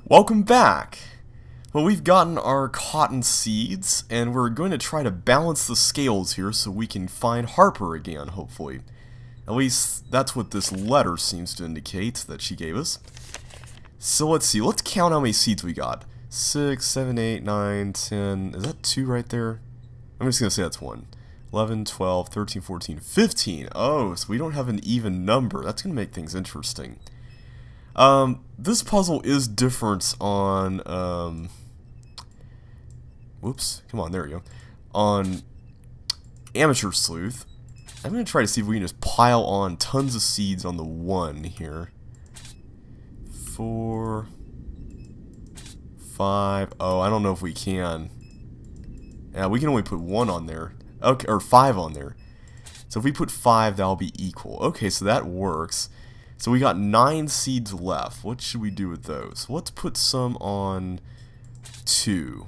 Welcome back! Well, we've gotten our cotton seeds, and we're going to try to balance the scales here so we can find Harper again, hopefully. At least, that's what this letter seems to indicate that she gave us. So let's see, let's count how many seeds we got. 6, 7, 8, 9, 10, is that 2 right there? I'm just going to say that's 1. 11, 12, 13, 14, 15. Oh, so we don't have an even number. That's going to make things interesting. This puzzle is different on, whoops, come on, there we go. On Amateur Sleuth, I'm going to try to see if we can just pile on tons of seeds on the 1 here. 4, 5, oh, I don't know if we can. Yeah, we can only put 1 on there. Okay, or 5 on there. So if we put 5, that'll be equal. Okay, so that works. So we got 9 seeds left. What should we do with those? Let's put some on 2.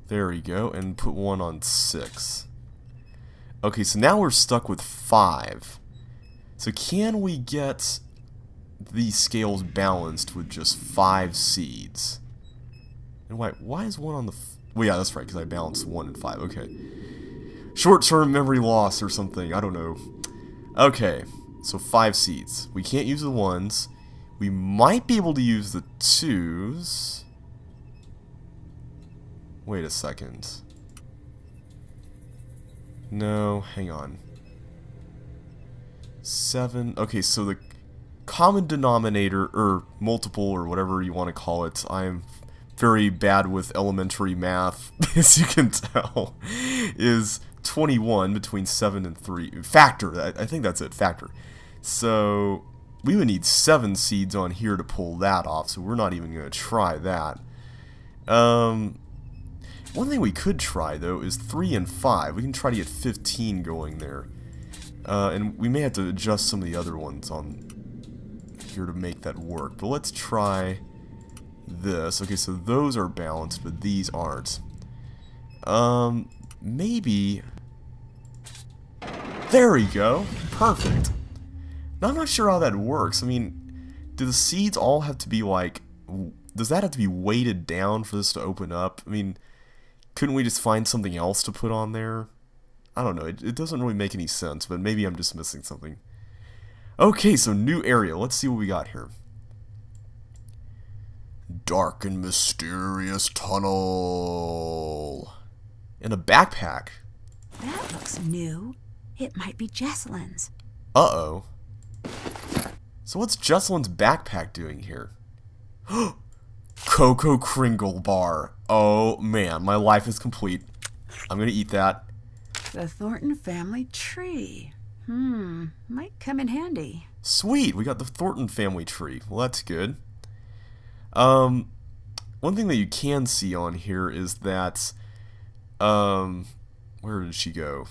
There we go, and put 1 on 6. Okay, so now we're stuck with 5. So can we get these scales balanced with just 5 seeds? And why is 1 on the... well, yeah, that's right, because I balanced 1 and 5. Okay. Short-term memory loss or something. I don't know. Okay, so 5 seeds. We can't use the 1s. We might be able to use the 2s. Wait a second. No, hang on. 7. Okay, so the common denominator, or multiple, or whatever you want to call it, I'm very bad with elementary math, as you can tell, is 21 between 7 and 3. Factor, I think that's it, factor. So, we would need 7 seeds on here to pull that off, so we're not even going to try that. One thing we could try, though, is 3 and 5. We can try to get 15 going there. And we may have to adjust some of the other ones on here to make that work. But let's try this. Okay, so those are balanced, but these aren't. Maybe... there we go! Perfect! Now, I'm not sure how that works. I mean, do the seeds all have to be, like... does that have to be weighted down for this to open up? I mean, couldn't we just find something else to put on there? I don't know. It doesn't really make any sense, but maybe I'm just missing something. Okay, so new area. Let's see what we got here. Dark and mysterious tunnel. And a backpack. That looks new. It might be Jesselyn's. Uh-oh. So what's Jesselyn's backpack doing here? Cocoa Kringle bar. Oh man, my life is complete. I'm gonna eat that. The Thornton family tree. Might come in handy. Sweet, we got the Thornton family tree. Well, that's good. One thing that you can see on here is that, where did she go?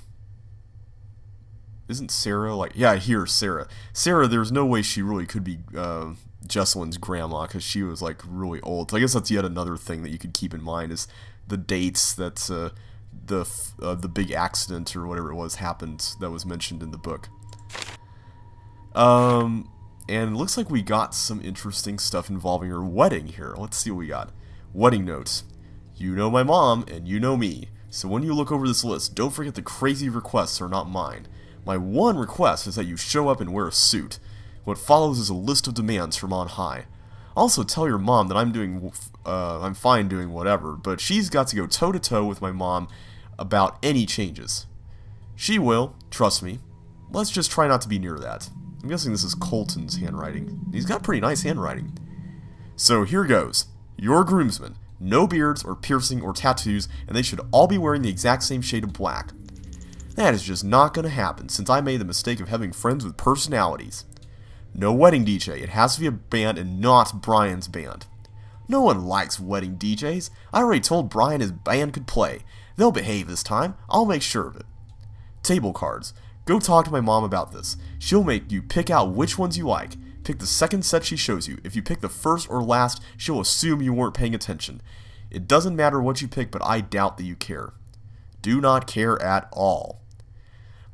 Isn't Sarah, like, yeah, here's Sarah. Sarah, there's no way she really could be, Jesselyn's grandma, because she was, like, really old. So I guess that's yet another thing that you could keep in mind, is the dates that, the big accident, or whatever it was, happened, that was mentioned in the book. And it looks like we got some interesting stuff involving her wedding here. Let's see what we got. Wedding notes. You know my mom, and you know me. So when you look over this list, don't forget the crazy requests are not mine. My one request is that you show up and wear a suit. What follows is a list of demands from on high. Also tell your mom that I'm fine doing whatever, but she's got to go toe-to-toe with my mom about any changes. She will, trust me. Let's just try not to be near that. I'm guessing this is Colton's handwriting. He's got pretty nice handwriting. So here goes. Your groomsmen. No beards or piercing or tattoos, and they should all be wearing the exact same shade of black. That is just not going to happen, since I made the mistake of having friends with personalities. No wedding DJ. It has to be a band and not Brian's band. No one likes wedding DJs. I already told Brian his band could play. They'll behave this time. I'll make sure of it. Table cards. Go talk to my mom about this. She'll make you pick out which ones you like. Pick the second set she shows you. If you pick the first or last, she'll assume you weren't paying attention. It doesn't matter what you pick, but I doubt that you care. Do not care at all.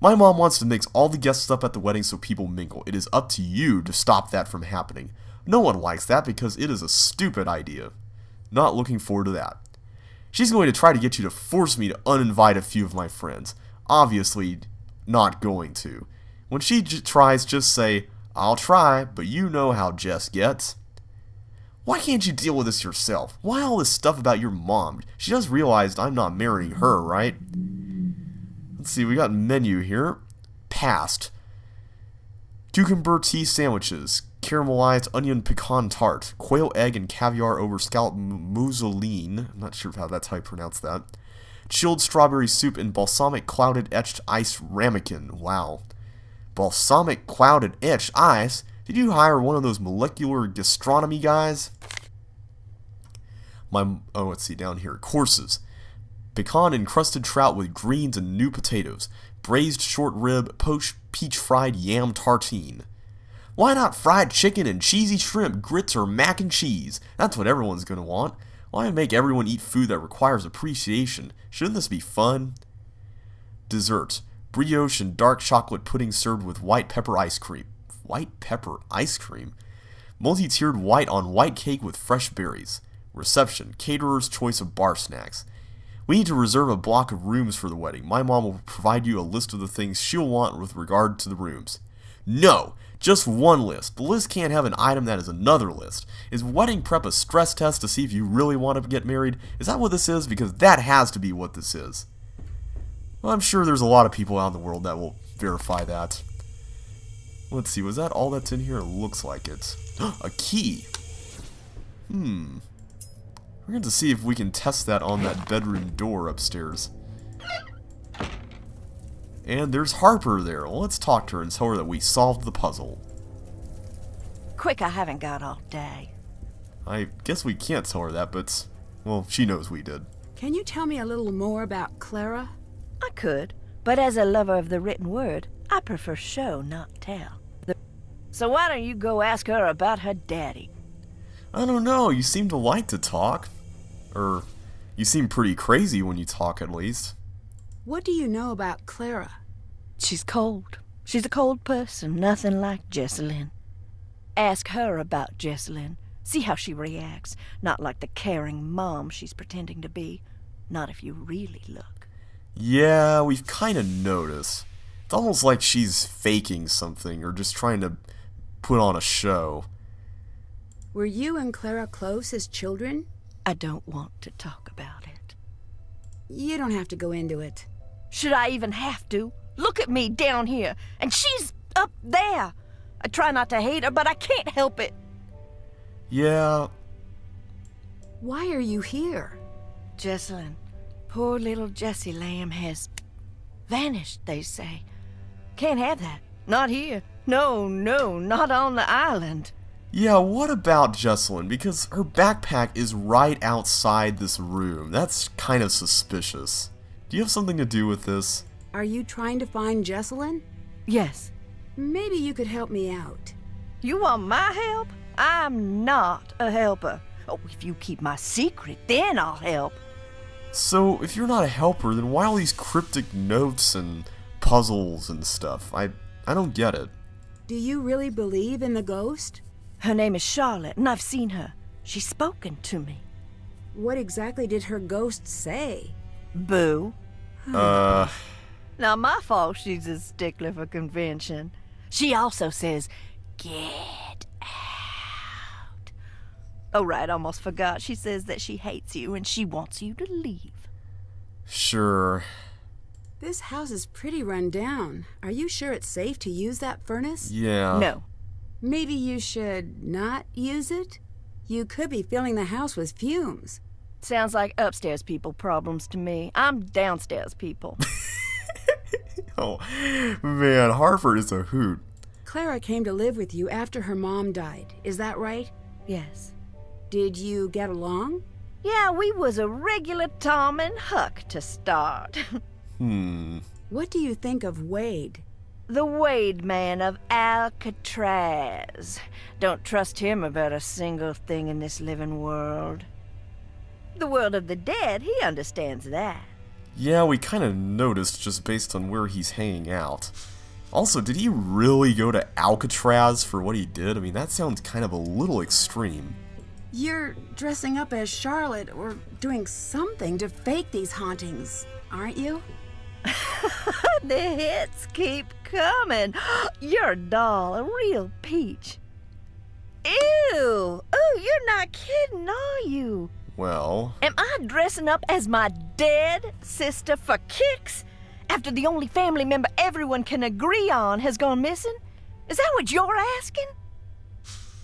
My mom wants to mix all the guests up at the wedding so people mingle. It is up to you to stop that from happening. No one likes that because it is a stupid idea. Not looking forward to that. She's going to try to get you to force me to uninvite a few of my friends. Obviously, not going to. When she tries, just say, I'll try, but you know how Jess gets. Why can't you deal with this yourself? Why all this stuff about your mom? She just realized I'm not marrying her, right? Let's see, we got menu here. Past. Cucumber tea sandwiches. Caramelized onion pecan tart. Quail egg and caviar over scalloped mousseline. I'm not sure that's how you pronounce that. Chilled strawberry soup and balsamic clouded etched ice ramekin. Wow. Balsamic clouded etched ice? Did you hire one of those molecular gastronomy guys? Let's see, down here. Courses. Pecan encrusted trout with greens and new potatoes. Braised short rib, poached peach fried yam tartine. Why not fried chicken and cheesy shrimp, grits, or mac and cheese? That's what everyone's gonna want. Why make everyone eat food that requires appreciation? Shouldn't this be fun? Dessert. Brioche and dark chocolate pudding served with white pepper ice cream. White pepper ice cream? Multi-tiered white on white cake with fresh berries. Reception. Caterer's choice of bar snacks. We need to reserve a block of rooms for the wedding. My mom will provide you a list of the things she'll want with regard to the rooms. No! Just one list. The list can't have an item that is another list. Is wedding prep a stress test to see if you really want to get married? Is that what this is? Because that has to be what this is. Well, I'm sure there's a lot of people out in the world that will verify that. Let's see, was that all that's in here? It looks like it. A key! We're going to see if we can test that on that bedroom door upstairs. And there's Harper there. Well, let's talk to her and tell her that we solved the puzzle. Quick, I haven't got all day. I guess we can't tell her that, but, well, she knows we did. Can you tell me a little more about Clara? I could, but as a lover of the written word, I prefer show, not tell. So why don't you go ask her about her daddy? I don't know, you seem to like to talk. Or, you seem pretty crazy when you talk, at least. What do you know about Clara? She's cold. She's a cold person, nothing like Jessalyn. Ask her about Jessalyn. See how she reacts. Not like the caring mom she's pretending to be. Not if you really look. Yeah, we've kind of noticed. It's almost like she's faking something or just trying to put on a show. Were you and Clara close as children? I don't want to talk about it. You don't have to go into it. Should I even have to? Look at me down here, and she's up there. I try not to hate her, but I can't help it. Yeah. Why are you here? Jessalyn, poor little Jessie Lamb has vanished, they say. Can't have that. Not here. No, not on the island. Yeah, what about Jessalyn? Because her backpack is right outside this room. That's kind of suspicious. Do you have something to do with this? Are you trying to find Jessalyn? Yes. Maybe you could help me out. You want my help? I'm not a helper. Oh, if you keep my secret, then I'll help. So, if you're not a helper, then why all these cryptic notes and puzzles and stuff? I don't get it. Do you really believe in the ghost? Her name is Charlotte, and I've seen her. She's spoken to me. What exactly did her ghost say? Boo. Uh... Not my fault she's a stickler for convention. She also says, get out. Oh, right, almost forgot. She says that she hates you and she wants you to leave. Sure. This house is pretty run down. Are you sure it's safe to use that furnace? Yeah. No. Maybe you should not use it? You could be filling the house with fumes. Sounds like upstairs people problems to me. I'm downstairs people. Oh, man, Harper is a hoot. Clara came to live with you after her mom died. Is that right? Yes. Did you get along? Yeah, we was a regular Tom and Huck to start. What do you think of Wade? The Wade man of Alcatraz. Don't trust him about a single thing in this living world. The world of the dead, he understands that. Yeah, we kind of noticed just based on where he's hanging out. Also, did he really go to Alcatraz for what he did? I mean, that sounds kind of a little extreme. You're dressing up as Charlotte or doing something to fake these hauntings, aren't you? The hits keep coming. You're a doll, a real peach. Ew! Oh, you're not kidding, are you? Well, Am I dressing up as my dead sister for kicks? After the only family member everyone can agree on has gone missing? Is that what you're asking?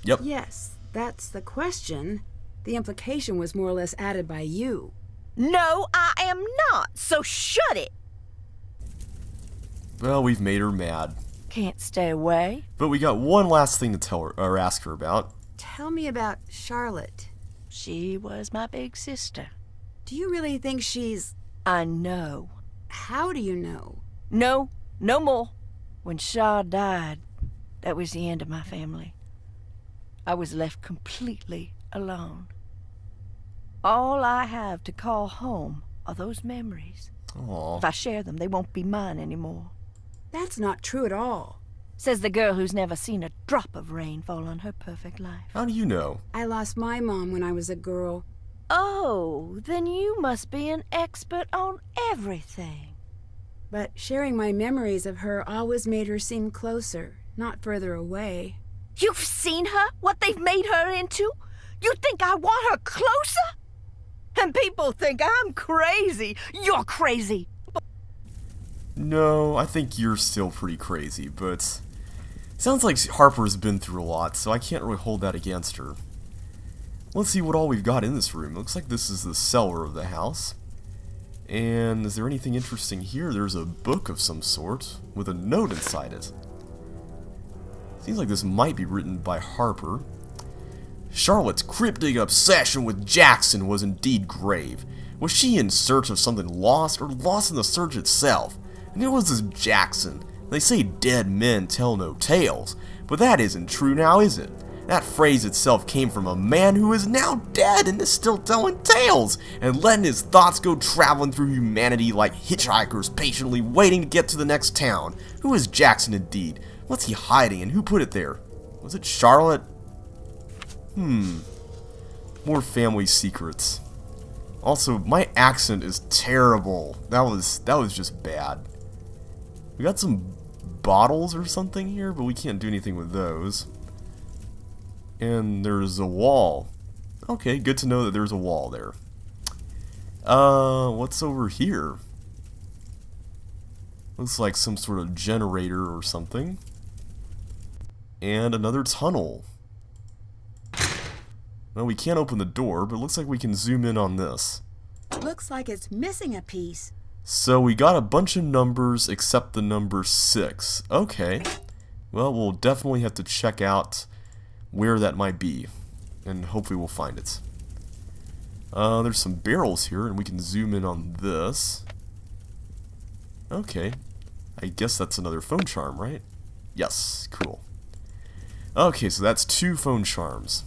yep. Yes, that's the question. The implication was more or less added by you. No, I am not, so shut it. Well, we've made her mad. Can't stay away. But we got one last thing to tell her, or ask her about. Tell me about Charlotte. She was my big sister. Do you really think she's... I know. How do you know? No, no more. When Shaw died, that was the end of my family. I was left completely alone. All I have to call home are those memories. Aww. If I share them, they won't be mine anymore. That's not true at all. Says the girl who's never seen a drop of rain fall on her perfect life. How do you know? I lost my mom when I was a girl. Oh, then you must be an expert on everything. But sharing my memories of her always made her seem closer, not further away. You've seen her? What they've made her into? You think I want her closer? And people think I'm crazy. You're crazy. No, I think you're still pretty crazy, but... Sounds like Harper's been through a lot, so I can't really hold that against her. Let's see what all we've got in this room. Looks like this is the cellar of the house. And is there anything interesting here? There's a book of some sort, with a note inside it. Seems like this might be written by Harper. Charlotte's cryptic obsession with Jackson was indeed grave. Was she in search of something lost, or lost in the search itself? And who was this Jackson? They say dead men tell no tales, but that isn't true now, is it? That phrase itself came from a man who is now dead and is still telling tales, and letting his thoughts go traveling through humanity like hitchhikers patiently waiting to get to the next town. Who is Jackson indeed? What's he hiding, and who put it there? Was it Charlotte? More family secrets. Also, my accent is terrible. That was just bad. We got some bottles or something here, but we can't do anything with those. And there's a wall. Okay, good to know that there's a wall there. What's over here? Looks like some sort of generator or something. And another tunnel. Well, we can't open the door, but it looks like we can zoom in on this. Looks like it's missing a piece. So we got a bunch of numbers except the number 6. Okay. Well, we'll definitely have to check out where that might be, and hopefully we'll find it. There's some barrels here, and we can zoom in on this. Okay. I guess that's another phone charm, right? Yes, cool. Okay, so that's 2 phone charms.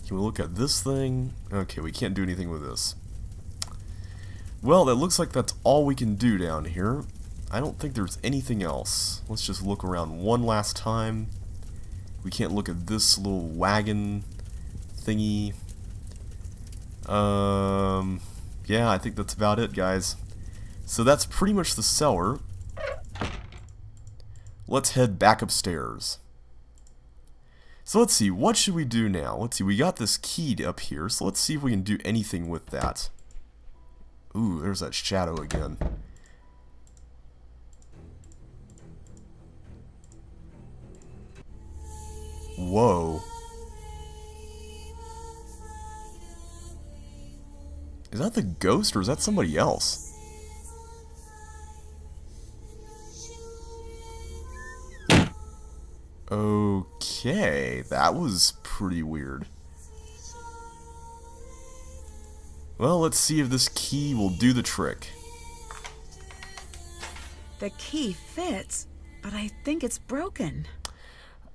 Can we look at this thing? Okay, we can't do anything with this. Well, that looks like that's all we can do down here. I don't think there's anything else. Let's just look around one last time. We can't look at this little wagon thingy. Yeah, I think that's about it, guys. So that's pretty much the cellar. Let's head back upstairs. So let's see, what should we do now? Let's see, we got this key up here, so let's see if we can do anything with that. Ooh, there's that shadow again. Whoa. Is that the ghost or is that somebody else? Okay, that was pretty weird. Well, let's see if this key will do the trick. The key fits, but I think it's broken.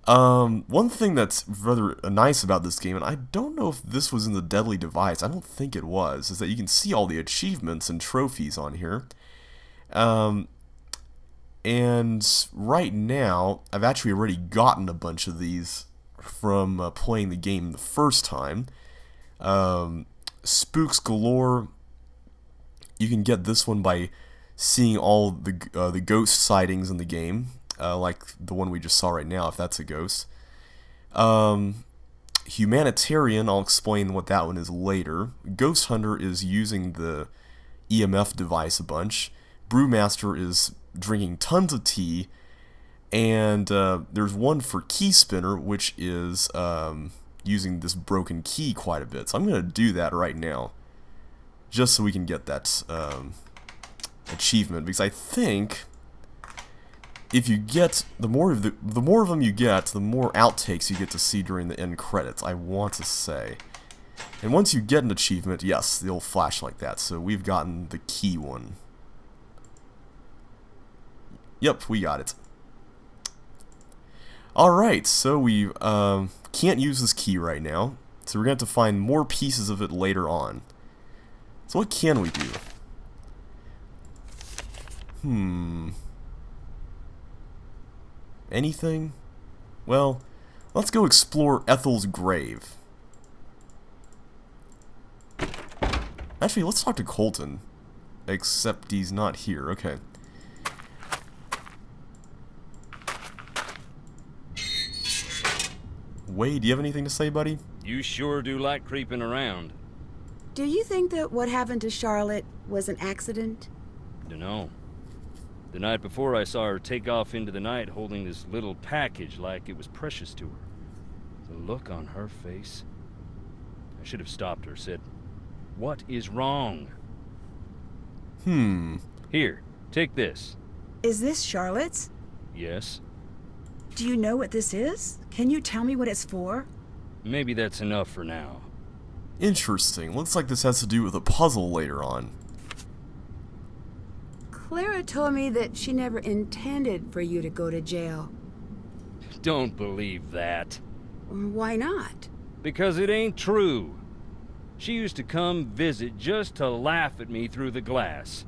One thing that's rather nice about this game, and I don't know if this was in the Deadly Device, I don't think it was, is that you can see all the achievements and trophies on here. And right now, I've actually already gotten a bunch of these from playing the game the first time. Spooks Galore, you can get this one by seeing all the ghost sightings in the game. Like the one we just saw right now, if that's a ghost. Humanitarian, I'll explain what that one is later. Ghost Hunter is using the EMF device a bunch. Brewmaster is drinking tons of tea. And there's one for Key Spinner, which is using this broken key quite a bit. So I'm going to do that right now, just so we can get that achievement, because I think if you get the more of them you get, the more outtakes you get to see during the end credits, I want to say. And once you get an achievement, yes, they'll flash like that. So we've gotten the key one. Yep, we got it. Alright, so we can't use this key right now, so we're going to have to find more pieces of it later on. So what can we do? Anything? Well, let's go explore Ethel's grave. Actually, let's talk to Colton. Except he's not here. Okay. Wade, do you have anything to say, buddy? You sure do like creeping around. Do you think that what happened to Charlotte was an accident? Dunno. The night before, I saw her take off into the night holding this little package like it was precious to her. The look on her face. I should have stopped her, said, "What is wrong?" Here, take this. Is this Charlotte's? Yes? Do you know what this is? Can you tell me what it's for? Maybe that's enough for now. Interesting. Looks like this has to do with a puzzle later on. Clara told me that she never intended for you to go to jail. Don't believe that. Why not? Because it ain't true. She used to come visit just to laugh at me through the glass.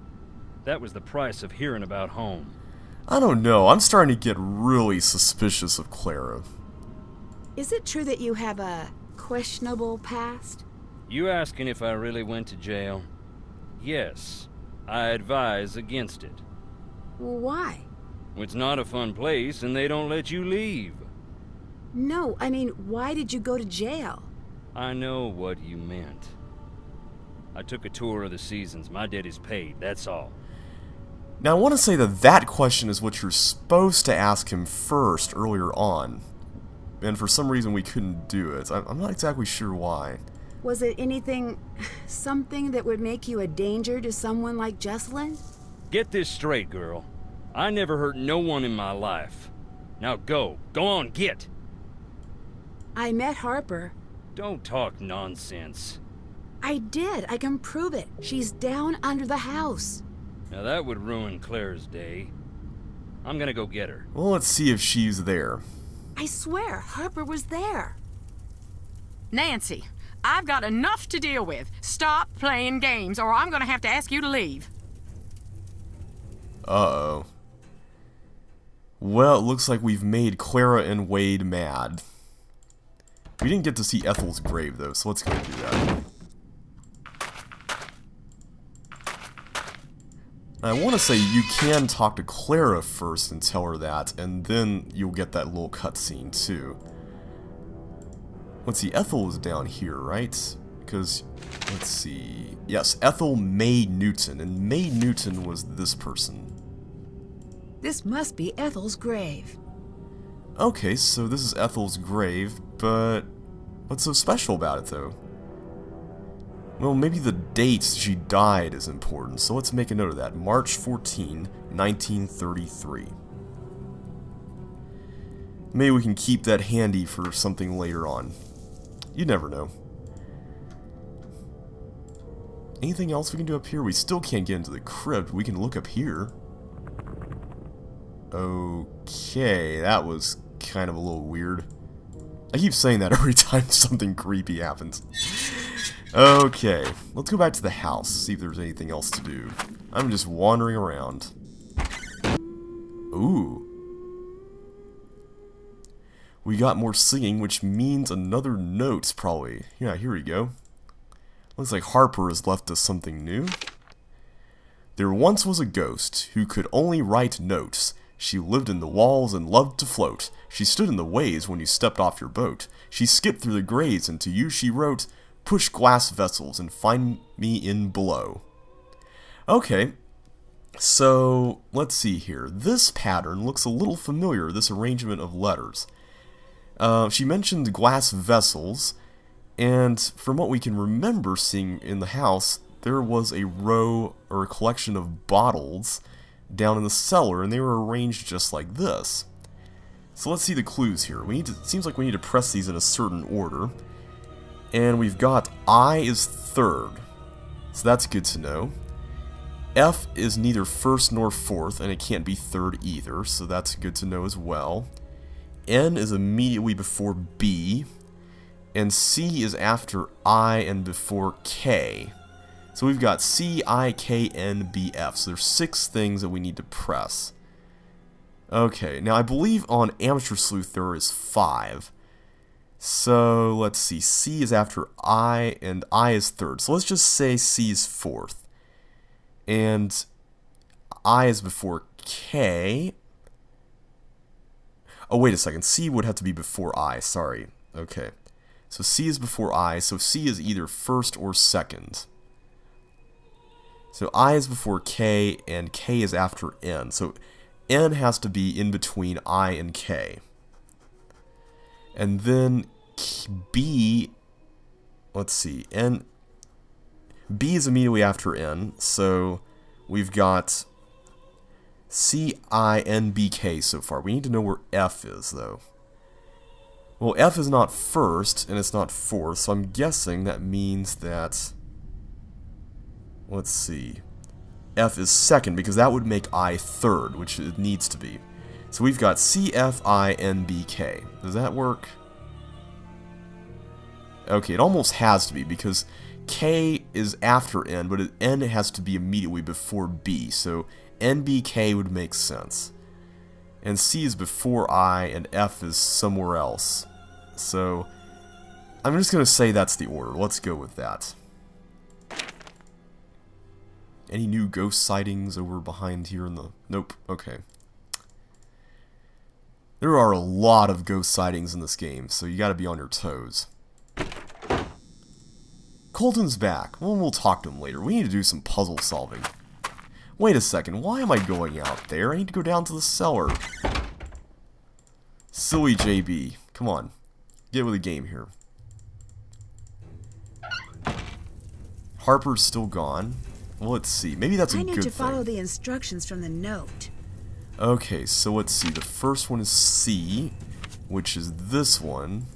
That was the price of hearing about home. I don't know. I'm starting to get really suspicious of Clara. Is it true that you have a questionable past? You asking if I really went to jail? Yes. I advise against it. Why? It's not a fun place and they don't let you leave. No, I mean, why did you go to jail? I know what you meant. I took a tour of the seasons. My debt is paid, that's all. Now I want to say that that question is what you're supposed to ask him first earlier on. And for some reason we couldn't do it. I'm not exactly sure why. Was it something that would make you a danger to someone like Jesselyn? Get this straight, girl. I never hurt no one in my life. Now go. Go on, get. I met Harper. Don't talk nonsense. I did. I can prove it. She's down under the house. Now that would ruin Claire's day. I'm gonna go get her. Well, let's see if she's there. I swear, Harper was there. Nancy, I've got enough to deal with. Stop playing games, or I'm gonna have to ask you to leave. Uh-oh. Well, it looks like we've made Clara and Wade mad. We didn't get to see Ethel's grave, though, so let's go do that. I want to say you can talk to Clara first and tell her that, and then you'll get that little cutscene, too. Let's see, Ethel is down here, right? Because, let's see... Yes, Ethel May Newton, and May Newton was this person. This must be Ethel's grave. Okay, so this is Ethel's grave, but what's so special about it, though? Well, maybe the date she died is important, so let's make a note of that. March 14, 1933. Maybe we can keep that handy for something later on. You never know. Anything else we can do up here? We still can't get into the crypt. We can look up here. Okay, that was kind of a little weird. I keep saying that every time something creepy happens. Okay, let's go back to the house, see if there's anything else to do. I'm just wandering around. Ooh. We got more singing, which means another note, probably. Yeah, here we go. Looks like Harper has left us something new. There once was a ghost who could only write notes. She lived in the walls and loved to float. She stood in the ways when you stepped off your boat. She skipped through the graves, and to you she wrote, "Push glass vessels and find me in below." Okay, so let's see here. This pattern looks a little familiar, this arrangement of letters. She mentioned glass vessels, and from what we can remember seeing in the house, there was a row or a collection of bottles down in the cellar, and they were arranged just like this. So let's see the clues here. It seems like we need to press these in a certain order. And we've got I is third, so that's good to know. F is neither first nor fourth, and it can't be third either, so that's good to know as well. N is immediately before B, and C is after I and before K. So we've got C, I, K, N, B, F. So there's 6 things that we need to press. Okay, now I believe on Amateur Sleuth there is 5. So let's see, C is after I, and I is third. So let's just say C is fourth. And I is before K. Oh, wait a second, C would have to be before I, sorry. Okay, so C is before I, so C is either first or second. So I is before K, and K is after N. So N has to be in between I and K. And then B, let's see, B is immediately after N, so we've got C, I, N, B, K so far. We need to know where F is, though. Well, F is not first, and it's not fourth, so I'm guessing that means that, let's see, F is second, because that would make I third, which it needs to be. So we've got C, F, I, N, B, K. Does that work? Okay, it almost has to be, because K is after N, but N has to be immediately before B, so NBK would make sense. And C is before I, and F is somewhere else. So, I'm just going to say that's the order. Let's go with that. Any new ghost sightings over behind here in the... Nope, okay. There are a lot of ghost sightings in this game, so you gotta be on your toes. Colton's back. Well, we'll talk to him later. We need to do some puzzle solving. Wait a second, why am I going out there? I need to go down to the cellar. Silly JB. Come on. Get with the game here. Harper's still gone. Well, let's see. Maybe that's a good thing. I need to follow the instructions from the note. Okay, so let's see. The first one is C, which is this one.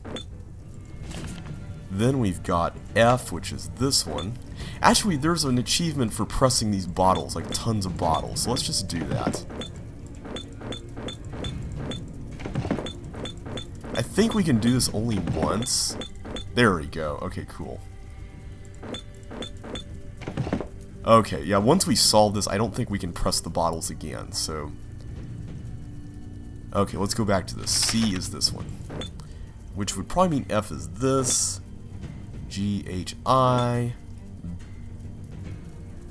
Then we've got F, which is this one. Actually, there's an achievement for pressing these bottles, like tons of bottles. So let's just do that. I think we can do this only once. There we go. Okay, cool. Okay, yeah, once we solve this, I don't think we can press the bottles again, so... Okay, let's go back to this. C is this one. Which would probably mean F is this. G, H, I.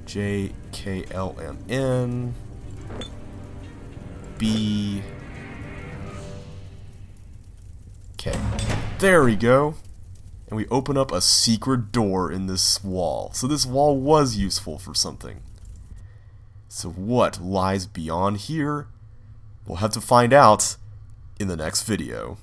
J, K, L, M, N. B. K. There we go. And we open up a secret door in this wall. So this wall was useful for something. So what lies beyond here? We'll have to find out in the next video.